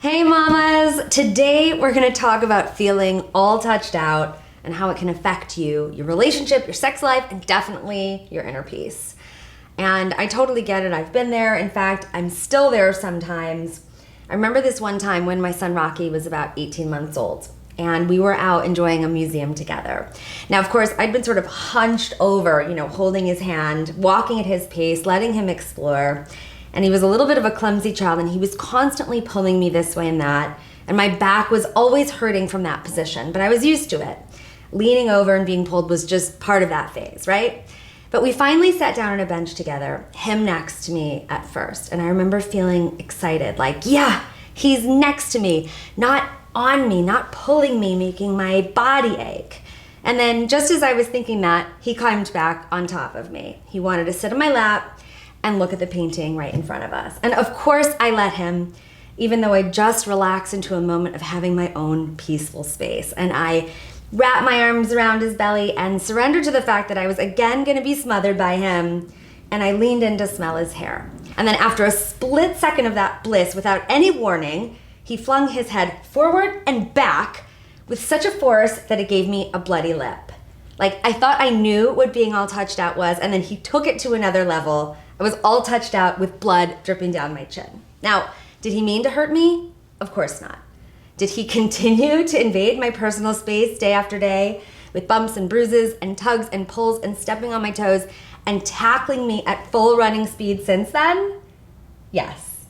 Hey mamas! Today we're going to talk about feeling all touched out and how it can affect you, your relationship, your sex life, and definitely your inner peace. And I totally get it. I've been there. In fact, I'm still there sometimes. I remember this one time when my son Rocky was about 18 months old and we were out enjoying a museum together. Now, of course, I'd been sort of hunched over, holding his hand, walking at his pace, letting him explore. And he was a little bit of a clumsy child and he was constantly pulling me this way and that. And my back was always hurting from that position, but I was used to it. Leaning over and being pulled was just part of that phase, right? But we finally sat down on a bench together, him next to me at first. And I remember feeling excited, like, yeah, he's next to me, not on me, not pulling me, making my body ache. And then just as I was thinking that, he climbed back on top of me. He wanted to sit on my lap and look at the painting right in front of us. And of course I let him, even though I just relaxed into a moment of having my own peaceful space. And I wrapped my arms around his belly and surrendered to the fact that I was again gonna be smothered by him, and I leaned in to smell his hair. And then after a split second of that bliss, without any warning, he flung his head forward and back with such a force that it gave me a bloody lip. Like, I thought I knew what being all touched out was, and then he took it to another level. I was all touched out with blood dripping down my chin. Now, did he mean to hurt me? Of course not. Did he continue to invade my personal space day after day with bumps and bruises and tugs and pulls and stepping on my toes and tackling me at full running speed since then? Yes.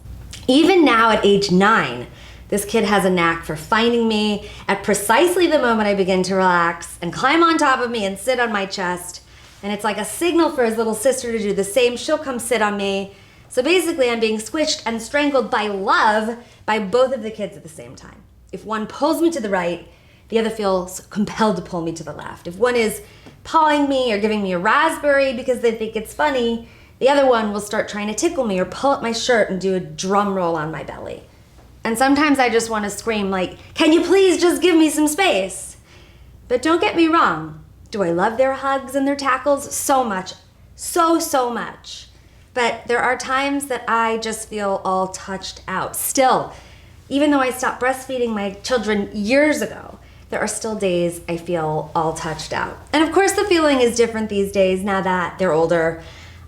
Even now at age 9, this kid has a knack for finding me at precisely the moment I begin to relax and climb on top of me and sit on my chest. And it's like a signal for his little sister to do the same. She'll come sit on me. So basically I'm being squished and strangled by love by both of the kids at the same time. If one pulls me to the right, the other feels compelled to pull me to the left. If one is pawing me or giving me a raspberry because they think it's funny, the other one will start trying to tickle me or pull up my shirt and do a drum roll on my belly. And sometimes I just want to scream like, can you please just give me some space? But don't get me wrong. Do I love their hugs and their tackles? So much. So much. But there are times that I just feel all touched out. Still, even though I stopped breastfeeding my children years ago, there are still days I feel all touched out. And of course the feeling is different these days now that they're older.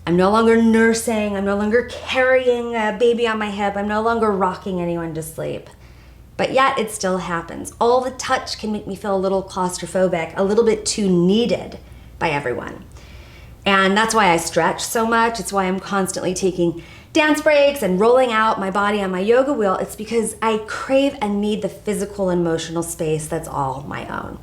I'm no longer nursing. I'm no longer carrying a baby on my hip. I'm no longer rocking anyone to sleep. But yet it still happens. All the touch can make me feel a little claustrophobic, a little bit too needed by everyone. And that's why I stretch so much. It's why I'm constantly taking dance breaks and rolling out my body on my yoga wheel. It's because I crave and need the physical and emotional space that's all my own.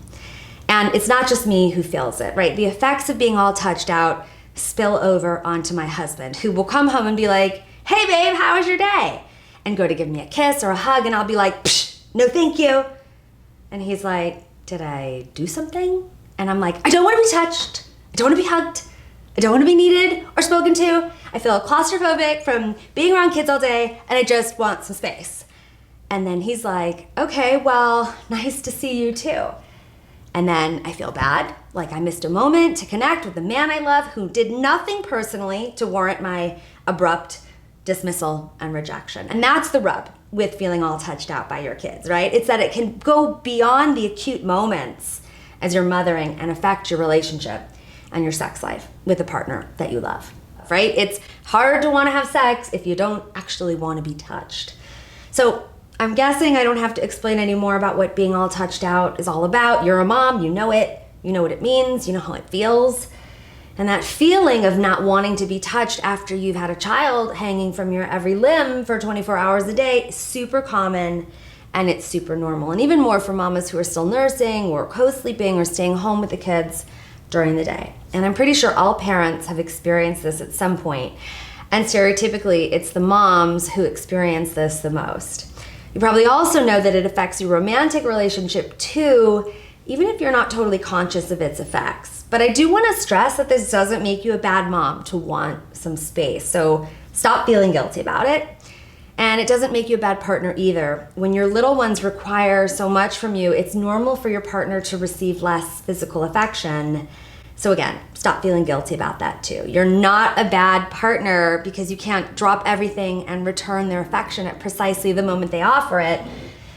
And it's not just me who feels it, right? The effects of being all touched out spill over onto my husband, who will come home and be like, hey babe, how was your day? And go to give me a kiss or a hug, and I'll be like, psh, no thank you. And he's like, did I do something? And I'm like, I don't want to be touched. I don't want to be hugged. I don't want to be needed or spoken to. I feel claustrophobic from being around kids all day, and I just want some space. And then he's like, okay, well, nice to see you too. And then I feel bad, like I missed a moment to connect with the man I love who did nothing personally to warrant my abrupt dismissal and rejection. And that's the rub with feeling all touched out by your kids, right? It's that it can go beyond the acute moments as you're mothering and affect your relationship and your sex life with a partner that you love, right? It's hard to want to have sex if you don't actually want to be touched. So I'm guessing I don't have to explain any more about what being all touched out is all about. You're a mom, you know it. You know what it means, you know how it feels. And that feeling of not wanting to be touched after you've had a child hanging from your every limb for 24 hours a day is super common, and it's super normal. And even more for mamas who are still nursing or co-sleeping or staying home with the kids during the day. And I'm pretty sure all parents have experienced this at some point. And stereotypically, it's the moms who experience this the most. You probably also know that it affects your romantic relationship too, even if you're not totally conscious of its effects. But I do want to stress that this doesn't make you a bad mom to want some space. So stop feeling guilty about it. And it doesn't make you a bad partner either. When your little ones require so much from you, it's normal for your partner to receive less physical affection. So again, stop feeling guilty about that too. You're not a bad partner because you can't drop everything and return their affection at precisely the moment they offer it,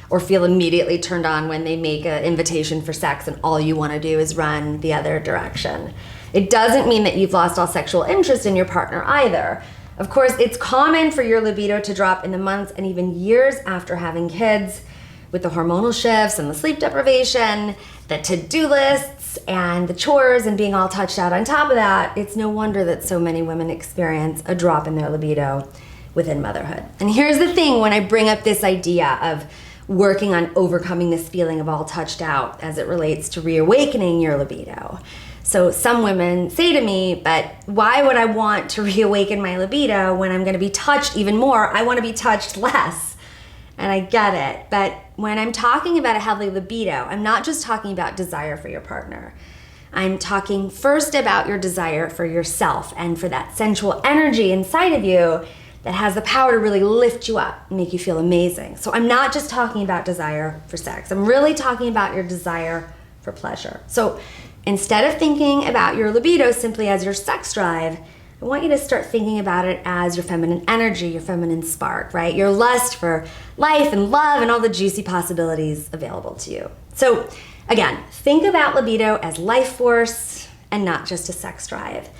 or feel immediately turned on when they make an invitation for sex and all you want to do is run the other direction. It doesn't mean that you've lost all sexual interest in your partner either. Of course, it's common for your libido to drop in the months and even years after having kids, with the hormonal shifts and the sleep deprivation, the to-do lists and the chores and being all touched out on top of that. It's no wonder that so many women experience a drop in their libido within motherhood. And here's the thing when I bring up this idea of working on overcoming this feeling of all touched out as it relates to reawakening your libido. So some women say to me, but why would I want to reawaken my libido when I'm going to be touched even more? I want to be touched less. And I get it. But when I'm talking about a healthy libido, I'm not just talking about desire for your partner. I'm talking first about your desire for yourself and for that sensual energy inside of you that has the power to really lift you up and make you feel amazing. So I'm not just talking about desire for sex. I'm really talking about your desire for pleasure. So instead of thinking about your libido simply as your sex drive, I want you to start thinking about it as your feminine energy, your feminine spark, right? Your lust for life and love and all the juicy possibilities available to you. So again, think about libido as life force and not just a sex drive.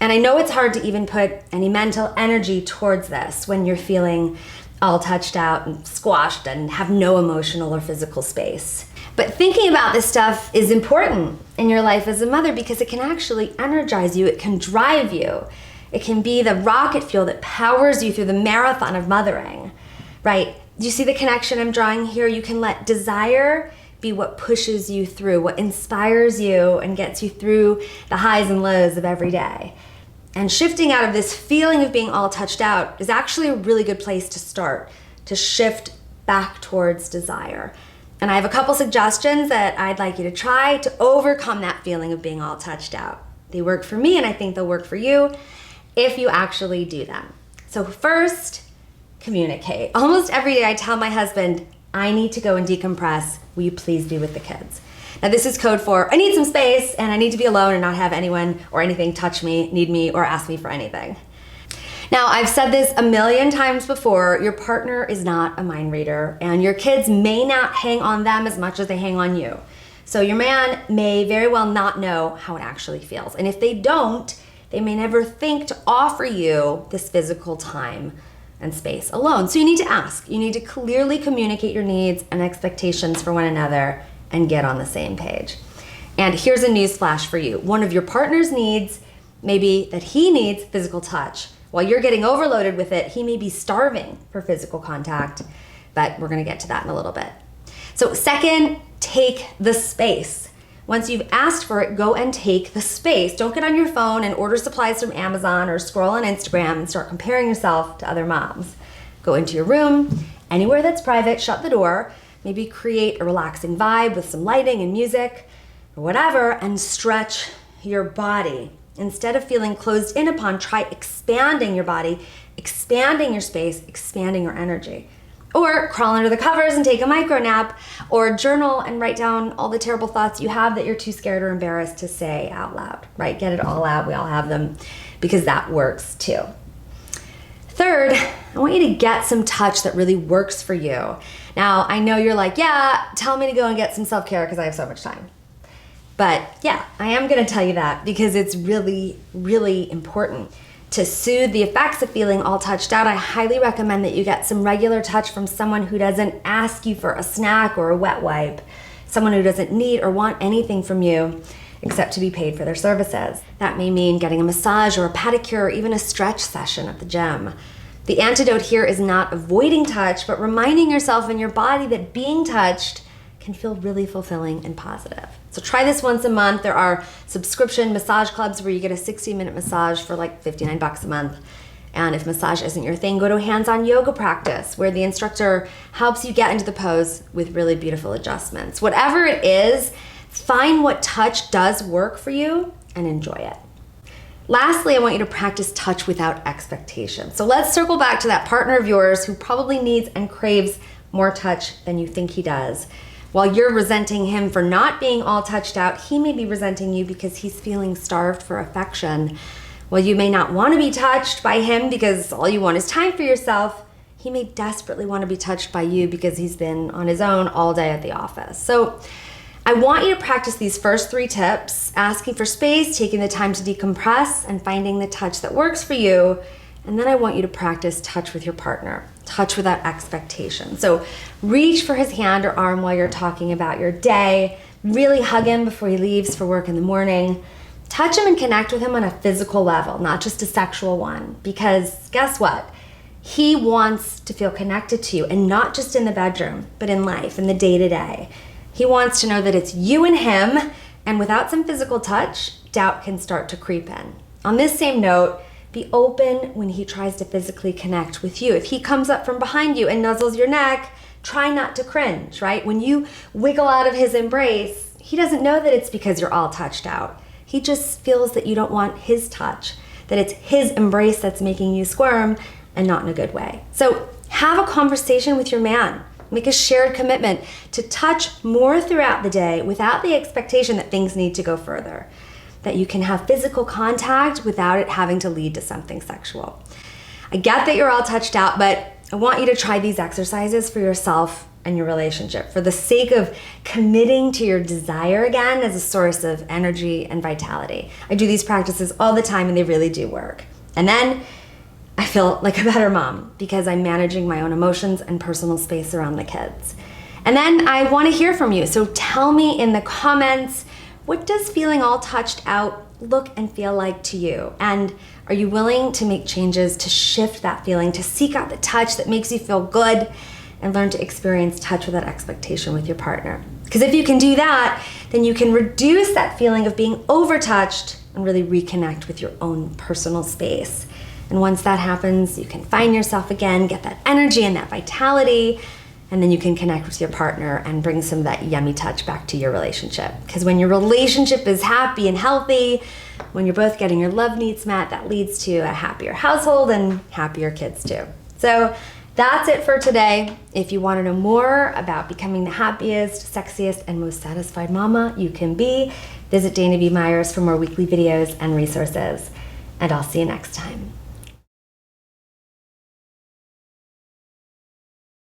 And I know it's hard to even put any mental energy towards this when you're feeling all touched out and squashed and have no emotional or physical space. But thinking about this stuff is important in your life as a mother because it can actually energize you. It can drive you. It can be the rocket fuel that powers you through the marathon of mothering, right? Do you see the connection I'm drawing here? You can let desire be what pushes you through, what inspires you and gets you through the highs and lows of every day. And shifting out of this feeling of being all touched out is actually a really good place to start, to shift back towards desire. And I have a couple suggestions that I'd like you to try to overcome that feeling of being all touched out. They work for me and I think they'll work for you if you actually do them. So first, communicate. Almost every day I tell my husband, I need to go and decompress. Will you please be with the kids? Now this is code for I need some space and I need to be alone and not have anyone or anything touch me, need me, or ask me for anything. Now, I've said this a million times before, your partner is not a mind reader and your kids may not hang on them as much as they hang on you. So your man may very well not know how it actually feels. And if they don't, they may never think to offer you this physical time and space alone. So you need to ask. You need to clearly communicate your needs and expectations for one another and get on the same page. And here's a news flash for you. One of your partner's needs may be that he needs physical touch. While you're getting overloaded with it, he may be starving for physical contact, but we're gonna get to that in a little bit. So second, take the space. Once you've asked for it, go and take the space. Don't get on your phone and order supplies from Amazon or scroll on Instagram and start comparing yourself to other moms. Go into your room, anywhere that's private, shut the door, maybe create a relaxing vibe with some lighting and music or whatever, and stretch your body. Instead of feeling closed in upon, try expanding your body, expanding your space, expanding your energy. Or crawl under the covers and take a micro nap, or journal and write down all the terrible thoughts you have that you're too scared or embarrassed to say out loud, right? Get it all out, we all have them, because that works too. Third, I want you to get some touch that really works for you. Now, I know you're like, yeah, tell me to go and get some self-care because I have so much time. But yeah, I am gonna tell you that because it's really, really important. To soothe the effects of feeling all touched out, I highly recommend that you get some regular touch from someone who doesn't ask you for a snack or a wet wipe, someone who doesn't need or want anything from you except to be paid for their services. That may mean getting a massage or a pedicure or even a stretch session at the gym. The antidote here is not avoiding touch, but reminding yourself and your body that being touched can feel really fulfilling and positive. So try this once a month. There are subscription massage clubs where you get a 60-minute massage for like $59 a month. And if massage isn't your thing, go to a hands-on yoga practice where the instructor helps you get into the pose with really beautiful adjustments. Whatever it is, find what touch does work for you and enjoy it. Lastly, I want you to practice touch without expectation. So let's circle back to that partner of yours who probably needs and craves more touch than you think he does. while you're resenting him for not being all touched out, he may be resenting you because he's feeling starved for affection. While you may not want to be touched by him because all you want is time for yourself, he may desperately want to be touched by you because he's been on his own all day at the office. So I want you to practice these first 3 tips: asking for space, taking the time to decompress, and finding the touch that works for you. And then I want you to practice touch with your partner, touch without expectation. So reach for his hand or arm while you're talking about your day. Really hug him before he leaves for work in the morning. Touch him and connect with him on a physical level, not just a sexual one. Because guess what? He wants to feel connected to you, and not just in the bedroom, but in life, in the day-to-day. He wants to know that it's you and him, and without some physical touch, doubt can start to creep in. On this same note, be open when he tries to physically connect with you. If he comes up from behind you and nuzzles your neck, try not to cringe, right? When you wiggle out of his embrace, he doesn't know that it's because you're all touched out. He just feels that you don't want his touch, that it's his embrace that's making you squirm, and not in a good way. So have a conversation with your man. Make a shared commitment to touch more throughout the day without the expectation that things need to go further, that you can have physical contact without it having to lead to something sexual. I get that you're all touched out, but I want you to try these exercises for yourself and your relationship for the sake of committing to your desire again as a source of energy and vitality. I do these practices all the time and they really do work. And then I feel like a better mom because I'm managing my own emotions and personal space around the kids. And then I want to hear from you. So tell me in the comments, what does feeling all touched out look and feel like to you? And are you willing to make changes to shift that feeling, to seek out the touch that makes you feel good, and learn to experience touch without expectation with your partner? Because if you can do that, then you can reduce that feeling of being overtouched and really reconnect with your own personal space. And once that happens, you can find yourself again, get that energy and that vitality, and then you can connect with your partner and bring some of that yummy touch back to your relationship. Because when your relationship is happy and healthy, when you're both getting your love needs met, that leads to a happier household and happier kids too. So that's it for today. If you want to know more about becoming the happiest, sexiest, and most satisfied mama you can be, visit Dana B. Myers for more weekly videos and resources. And I'll see you next time.